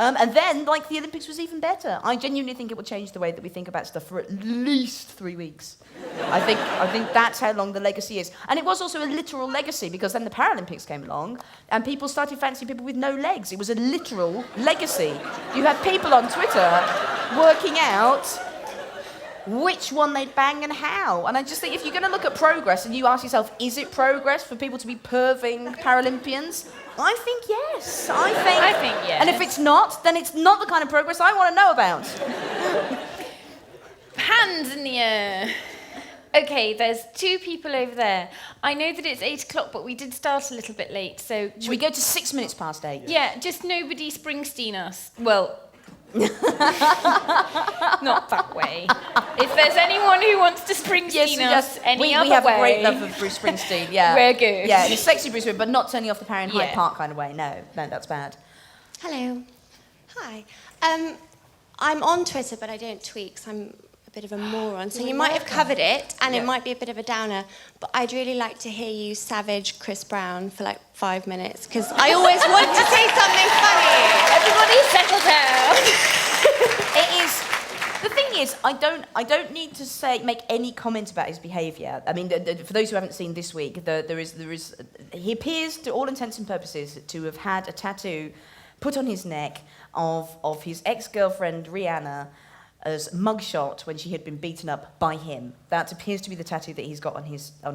And then, like, the Olympics was even better. I genuinely think it will change the way that we think about stuff for at least 3 weeks. I think that's how long the legacy is. And it was also a literal legacy, because then the Paralympics came along and people started fancying people with no legs. It was a literal legacy. You had people on Twitter working out which one they'd bang and how. And I just think if you're going to look at progress and you ask yourself, is it progress for people to be perving Paralympians? I think yes. I think yes. And if it's not, then it's not the kind of progress I want to know about. Hands in the air. Okay, there's 2 people over there. I know that it's 8 o'clock, but we did start a little bit late, so... Should we go to 6 minutes past 8? Yeah, just nobody Springsteen us. Well... not that way. If there's anyone who wants to Springsteen us any other way... We have a great love of Bruce Springsteen, yeah. We're good. Yeah, and it's sexy Bruce Springsteen, but not turning off the Parry and Hyde Yeah. Park kind of way. No, that's bad. Hello. Hi. I'm on Twitter, but I don't tweet 'cause I'm a bit of a moron. So you might have covered it, and it might be a bit of a downer, but I'd really like to hear you savage Chris Brown for like 5 minutes, because I always want to say something funny. Everybody settle down. It is. The thing is, I don't need to make any comment about his behaviour. I mean, for those who haven't seen this week, he appears, to all intents and purposes, to have had a tattoo put on his neck of his ex-girlfriend Rihanna as mugshot when she had been beaten up by him. That appears to be the tattoo that he's got on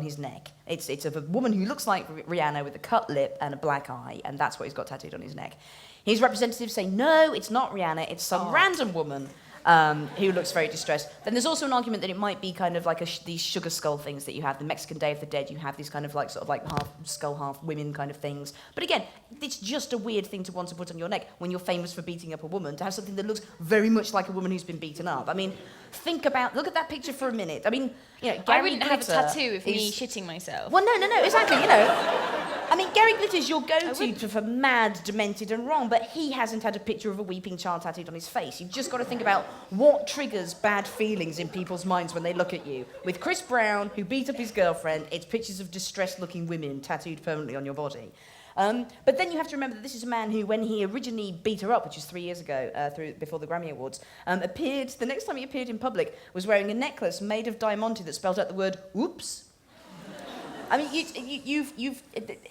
his neck. It's of a woman who looks like Rihanna with a cut lip and a black eye, and that's what he's got tattooed on his neck. His representatives say, no, it's not Rihanna, it's some random woman who looks very distressed. Then there's also an argument that it might be kind of like these sugar skull things that you have, the Mexican Day of the Dead, you have these kind of like sort of like half skull, half women kind of things. But again, it's just a weird thing to want to put on your neck when you're famous for beating up a woman, to have something that looks very much like a woman who's been beaten up. I mean, look at that picture for a minute. I mean, you know, Gary I wouldn't have a Glitter tattoo of me is- shitting myself. Well, no, exactly, you know. I mean, Gary Glitter's your go-to for mad, demented and wrong, but he hasn't had a picture of a weeping child tattooed on his face. You've just got to think about what triggers bad feelings in people's minds when they look at you. With Chris Brown, who beat up his girlfriend, it's pictures of distressed-looking women tattooed permanently on your body. But then you have to remember that this is a man who, when he originally beat her up, which was 3 years ago, before the Grammy Awards, the next time he appeared in public, was wearing a necklace made of diamante that spelled out the word "oops." I mean,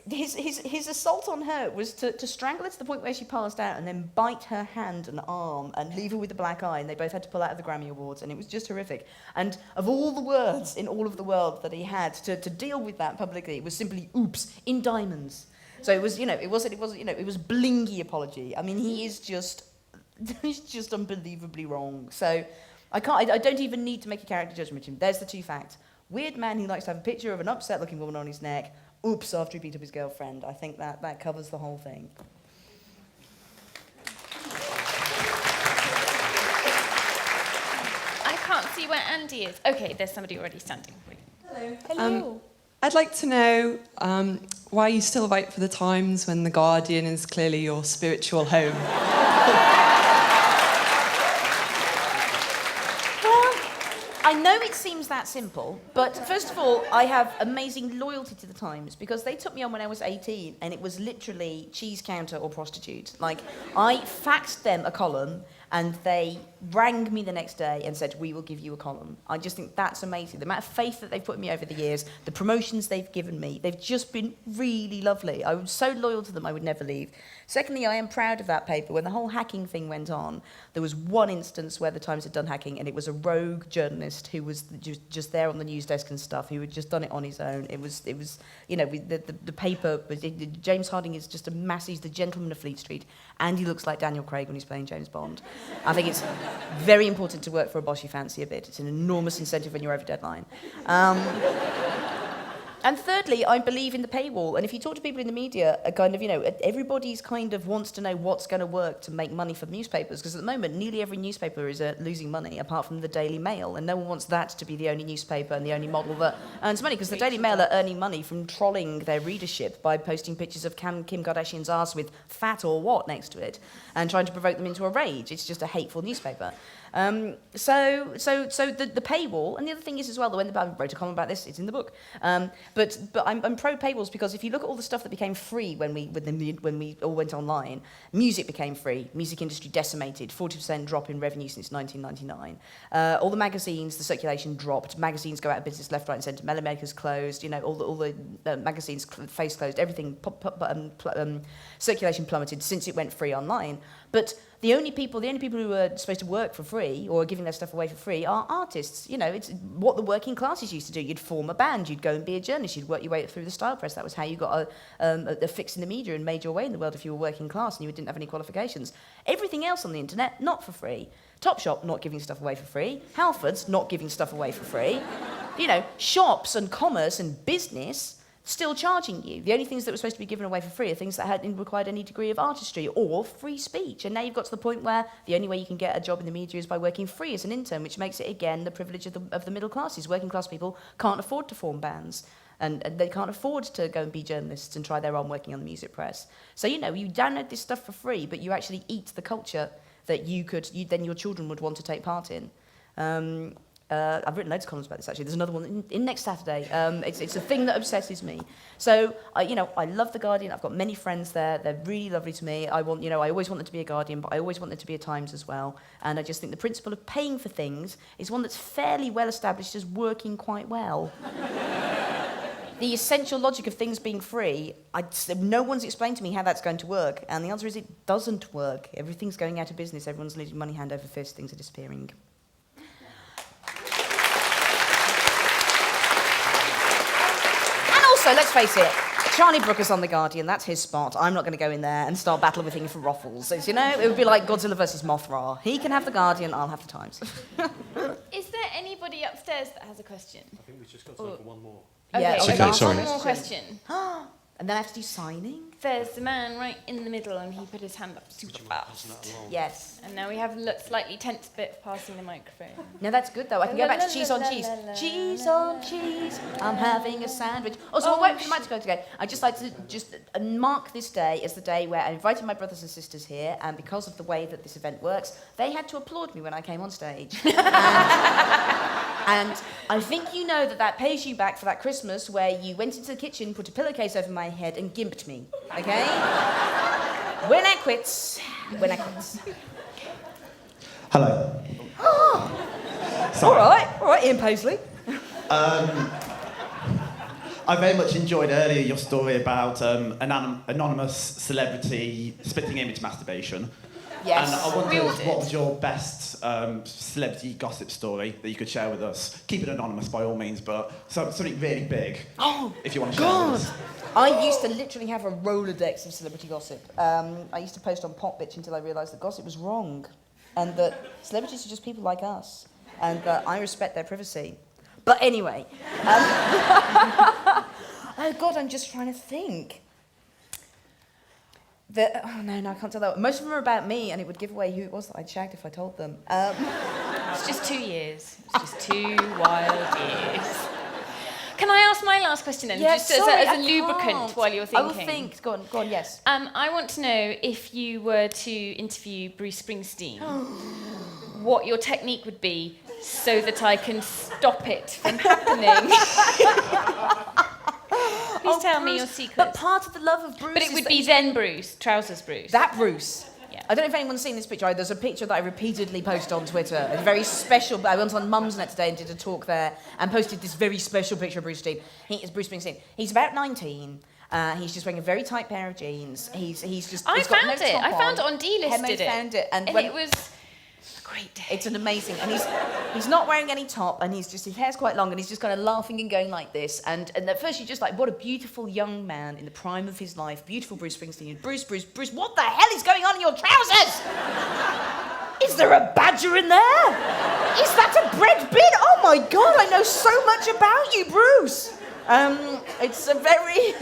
his assault on her was to strangle her to the point where she passed out, and then bite her hand and arm and leave her with a black eye, and they both had to pull out of the Grammy Awards, and it was just horrific. And of all the words in all of the world that he had to deal with that publicly, it was simply "oops" in diamonds. So it was, it was blingy apology. I mean, he's just unbelievably wrong. So I don't even need to make a character judgment of him. There's the 2 facts. Weird man who likes to have a picture of an upset-looking woman on his neck. Oops, after he beat up his girlfriend. I think that covers the whole thing. I can't see where Andy is. Okay, there's somebody already standing. Hello. I'd like to know why you still write for the Times when The Guardian is clearly your spiritual home. I know it seems that simple, but first of all, I have amazing loyalty to the Times, because they took me on when I was 18, and it was literally cheese counter or prostitute. Like, I faxed them a column, and they rang me the next day and said, we will give you a column. I just think that's amazing. The amount of faith that they've put in me over the years, the promotions they've given me, they've just been really lovely. I was so loyal to them, I would never leave. Secondly, I am proud of that paper. When the whole hacking thing went on, there was one instance where the Times had done hacking, and it was a rogue journalist who was just there on the news desk and stuff, who had just done it on his own. It was the paper, James Harding is just he's the gentleman of Fleet Street, and he looks like Daniel Craig when he's playing James Bond. I think it's very important to work for a boss you fancy a bit. It's an enormous incentive when you're over deadline. And thirdly, I believe in the paywall. And if you talk to people in the media, everybody's kind of wants to know what's going to work to make money for newspapers. Because at the moment, nearly every newspaper is losing money, apart from the Daily Mail. And no one wants that to be the only newspaper and the only model that earns money. Because the Daily Mail are earning money from trolling their readership by posting pictures of Kim Kardashian's arse with fat or what next to it and trying to provoke them into a rage. It's just a hateful newspaper. So the paywall, and the other thing is as well, that when I wrote a column about this, it's in the book, But I'm pro paywalls because if you look at all the stuff that became free when we all went online, music became free, music industry decimated, 40% drop in revenue since 1999. All the magazines, the circulation dropped, magazines go out of business left, right and centre, Mellow Makers closed, you know, all the magazines face closed, everything, circulation plummeted since it went free online. But the only people who are supposed to work for free or are giving their stuff away for free are artists. You know, it's what the working classes used to do. You'd form a band, you'd go and be a journalist, you'd work your way through the style press. That was how you got a fix in the media and made your way in the world if you were working class and you didn't have any qualifications. Everything else on the internet, not for free. Topshop, not giving stuff away for free. Halfords, not giving stuff away for free. You know, shops and commerce and business still charging you. The only things that were supposed to be given away for free are things that hadn't required any degree of artistry or free speech. And now you've got to the point where the only way you can get a job in the media is by working free as an intern, which makes it, again, the privilege of the middle classes. Working class people can't afford to form bands. And they can't afford to go and be journalists and try their arm working on the music press. So, you know, you download this stuff for free, but you actually eat the culture that then your children would want to take part in. I've written loads of columns about this, actually. There's another one in next Saturday. It's a thing that obsesses me. So, you know, I love The Guardian. I've got many friends there. They're really lovely to me. I always want them to be a Guardian, but I always want them to be a Times as well. And I just think the principle of paying for things is one that's fairly well established as working quite well. The essential logic of things being free, no one's explained to me how that's going to work. And the answer is it doesn't work. Everything's going out of business. Everyone's losing money hand over fist. Things are disappearing. So let's face it, Charlie Brooker's on The Guardian, that's his spot. I'm not going to go in there and start battling with him for ruffles. It's, you know, it would be like Godzilla versus Mothra. He can have The Guardian, I'll have The Times. Is there anybody upstairs that has a question? I think we've just got time for one more. Yeah, Okay, sorry. one more question. And then I have to do signing? There's the man right in the middle and he put his hand up super fast. Yes. And now we have a slightly tense bit of passing the microphone. No, that's good though. I can go back to cheese on cheese. Cheese on cheese, I'm having a sandwich. Also, wait, we might just go today. I'd just like to mark this day as the day where I invited my brothers and sisters here, and because of the way that this event works, they had to applaud me when I came on stage. And I think you know that pays you back for that Christmas where you went into the kitchen, put a pillowcase over my head and gimped me, okay? When I quits. Hello. All right, Ian Paisley. I very much enjoyed earlier your story about an anonymous celebrity spitting image masturbation. Yes. And I wondered what was your best celebrity gossip story that you could share with us? Keep it anonymous by all means, but something really big. Oh, if you want to share with us. I used to literally have a Rolodex of celebrity gossip. I used to post on Pop Bitch until I realised that gossip was wrong, and that celebrities are just people like us, and that I respect their privacy. But anyway, oh God, I'm just trying to think. No, I can't tell that. Most of them are about me, and it would give away who it was that I'd shagged if I told them. It's just 2 years. It's just 2 wild years. Can I ask my last question then? Yes, just sorry, as a lubricant while you're thinking. I will think. Go on, yes. I want to know if you were to interview Bruce Springsteen, what your technique would be so that I can stop it from happening. Please tell me your secret. But part of the love of Bruce But it would be then Bruce, trousers Bruce. That Bruce. Yeah. I don't know if anyone's seen this picture. There's a picture that I repeatedly post on Twitter. It's very special. I went on Mumsnet today and did a talk there and posted this very special picture of Bruce Springsteen. He's about 19. He's just wearing a very tight pair of jeans. He's I got found no it. top I found on. it on D-List. Hemo found it, and it was a great day. It's an amazing, and he's not wearing any top, and his hair's quite long, and he's just kind of laughing and going like this, and at first you're just like, what a beautiful young man in the prime of his life, beautiful Bruce Springsteen. Bruce, what the hell is going on in your trousers? Is there a badger in there? Is that a bread bin? Oh my God, I know so much about you, Bruce. It's a very...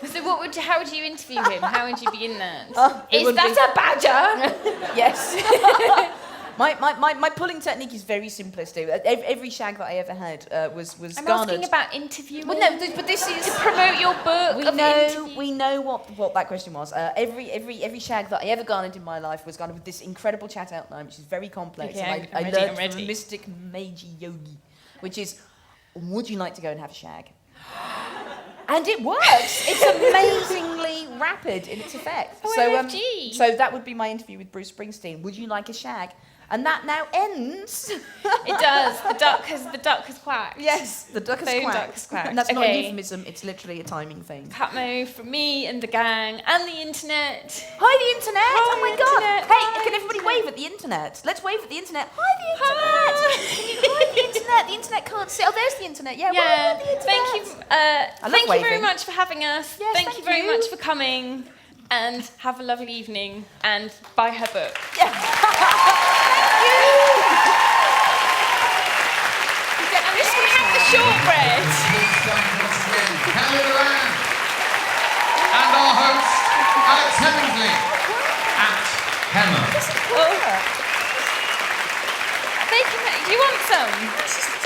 So how would you interview him? How would you begin that? Is that a badger? Yes. My pulling technique is very simplistic. Every shag that I ever had was I'm garnered. asking about interviewing. Well, no, but this is to promote your book. We know what that question was. Every shag that I ever garnered in my life was garnered with this incredible chat outline, which is very complex. Okay, and I'm learned ready. from a mystic Meiji yogi, which is, would you like to go and have a shag? And it works. It's amazingly rapid in its effect. OMG. So that would be my interview with Bruce Springsteen. Would you like a shag? And that now ends. It does. The duck has quacked. Yes, the duck has Phone quacked. duck has quacked. And that's not a Okay. euphemism, it's literally a timing thing. Patmo from me and the gang and the internet. Hi, the internet! Hi, Oh my god! internet. Hey, Hi, can everybody internet. wave at the internet? Let's wave at the internet. Hi, the internet! Hi, the internet! The internet can't see. Oh, there's the internet. Yeah, Yeah. wave at the internet. Thank you. love Thank you very waving. much for having us. Yes, thank you thank very you. much for coming. And have a lovely evening. And buy her book. Yeah. Thank you! I'm just going to have the shortbread. Caitlin Moran and our host, Alex Hemmingsley at Hemmer. Do you want some?